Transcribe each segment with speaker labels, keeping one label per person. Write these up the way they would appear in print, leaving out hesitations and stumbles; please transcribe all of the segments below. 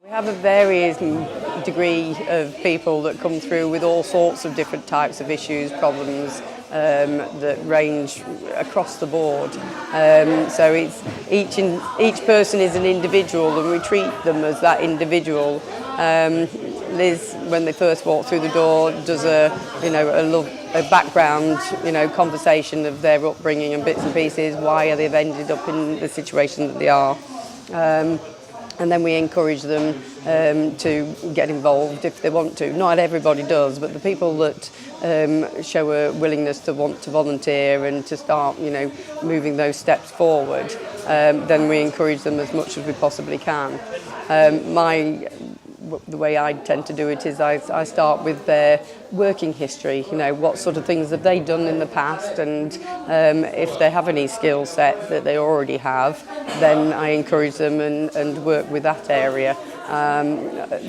Speaker 1: We have a varying degree of people that come through with all sorts of different types of issues, problems that range across the board. So it's each person is an individual, and we treat them as that individual. Liz, when they first walk through the door, does a background conversation of their upbringing and bits and pieces, why they've ended up in the situation that they are. And then we encourage them to get involved if they want to. Not everybody does, but the people that show a willingness to want to volunteer and to start, moving those steps forward, then we encourage them as much as we possibly can. The way I tend to do it is I start with their working history, what sort of things have they done in the past, and if they have any skill set that they already have, then I encourage them and work with that area.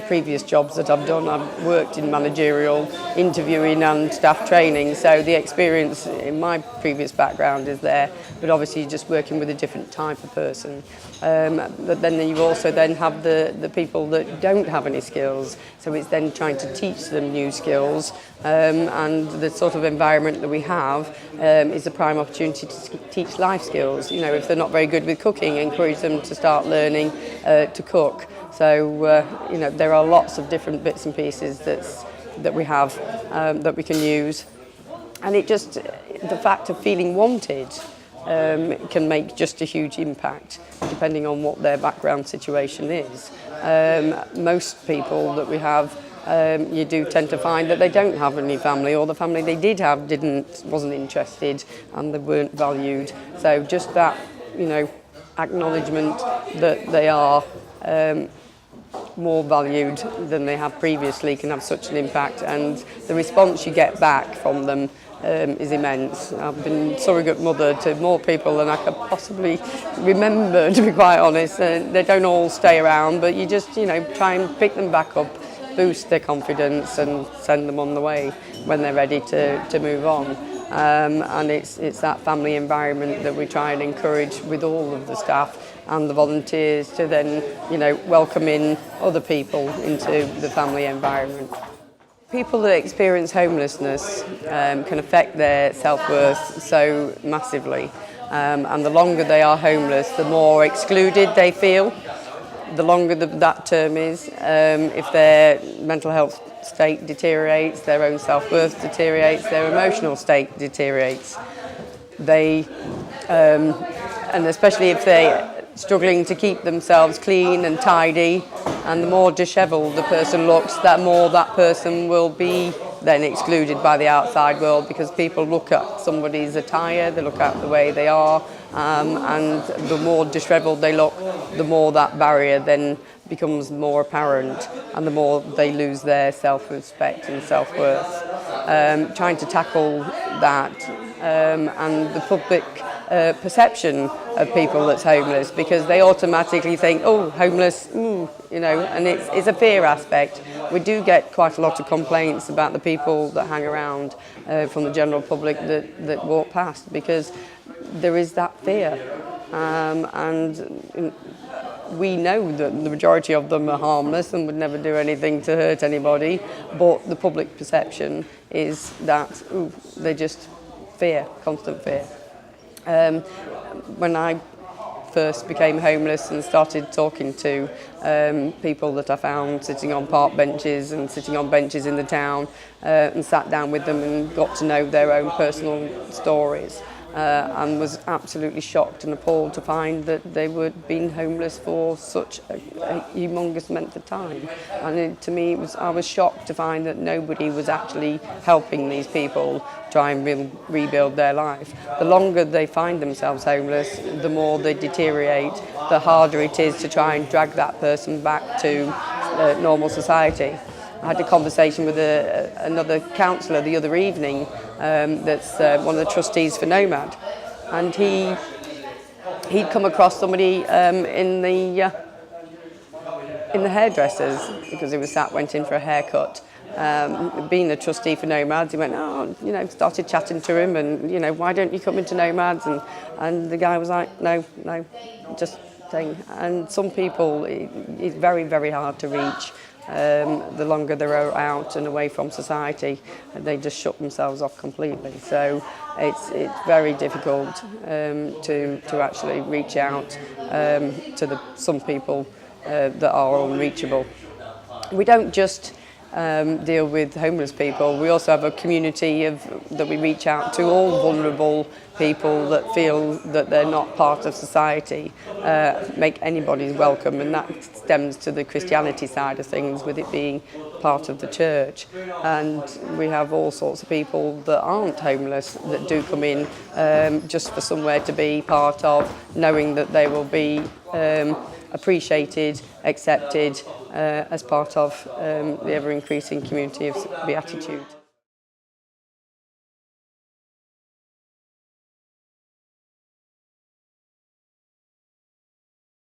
Speaker 1: Previous jobs that I've done, I've worked in managerial interviewing and staff training, so the experience in my previous background is there, but obviously just working with a different type of person. But then you also then have the people that don't have any skills, so it's then trying to teach them new skills, and the sort of environment that we have is a prime opportunity to teach life skills. If they're not very good with cooking, encourage them to start learning to cook. So, there are lots of different bits and pieces that we have that we can use. And the fact of feeling wanted can make just a huge impact, depending on what their background situation is. Most people that we have, you do tend to find that they don't have any family, or the family they did have wasn't interested and they weren't valued. So just that, acknowledgement that they are more valued than they have previously can have such an impact, and the response you get back from them is immense. I've been surrogate mother to more people than I could possibly remember, to be quite honest. They don't all stay around, but you just try and pick them back up, boost their confidence and send them on the way when they're ready to move on. And it's that family environment that we try and encourage with all of the staff and the volunteers to then, welcome in other people into the family environment. People that experience homelessness can affect their self-worth so massively. And the longer they are homeless, the more excluded they feel. The longer that term is, if their mental health state deteriorates, their own self-worth deteriorates, their emotional state deteriorates. And especially if they're struggling to keep themselves clean and tidy, and the more dishevelled the person looks, that more that person will be then excluded by the outside world, because people look at somebody's attire, they look at the way they are, and the more dishevelled they look, the more that barrier then becomes more apparent, and the more they lose their self-respect and self-worth. Trying to tackle that and the public perception of people that's homeless, because they automatically think, oh, homeless, and it's a fear aspect. We do get quite a lot of complaints about the people that hang around from the general public that walk past, because there is that fear. And we know that the majority of them are harmless and would never do anything to hurt anybody, but the public perception is that they just fear, constant fear. When I first became homeless and started talking to people that I found sitting on park benches and sitting on benches in the town, and sat down with them and got to know their own personal stories, and was absolutely shocked and appalled to find that they were being homeless for such a humongous length of time. And to me, I was shocked to find that nobody was actually helping these people try and rebuild their life. The longer they find themselves homeless, the more they deteriorate, the harder it is to try and drag that person back to normal society. I had a conversation with another counsellor the other evening, that's one of the trustees for Nomad, and he'd come across somebody in the hairdressers, because he was went in for a haircut. Being a trustee for Nomads, he went, started chatting to him, and why don't you come into Nomads? And the guy was like, no, just thing. And some people, it's very, very hard to reach. The longer they're out and away from society, they just shut themselves off completely. So it's very difficult to actually reach out to some people that are unreachable. We don't just deal with homeless people. We also have a community that we reach out to all vulnerable people that feel that they're not part of society, make anybody welcome, and that stems to the Christianity side of things, with it being part of the church. And we have all sorts of people that aren't homeless that do come in just for somewhere to be part of, knowing that they will be appreciated, accepted as part of the ever-increasing community of BeAttitude.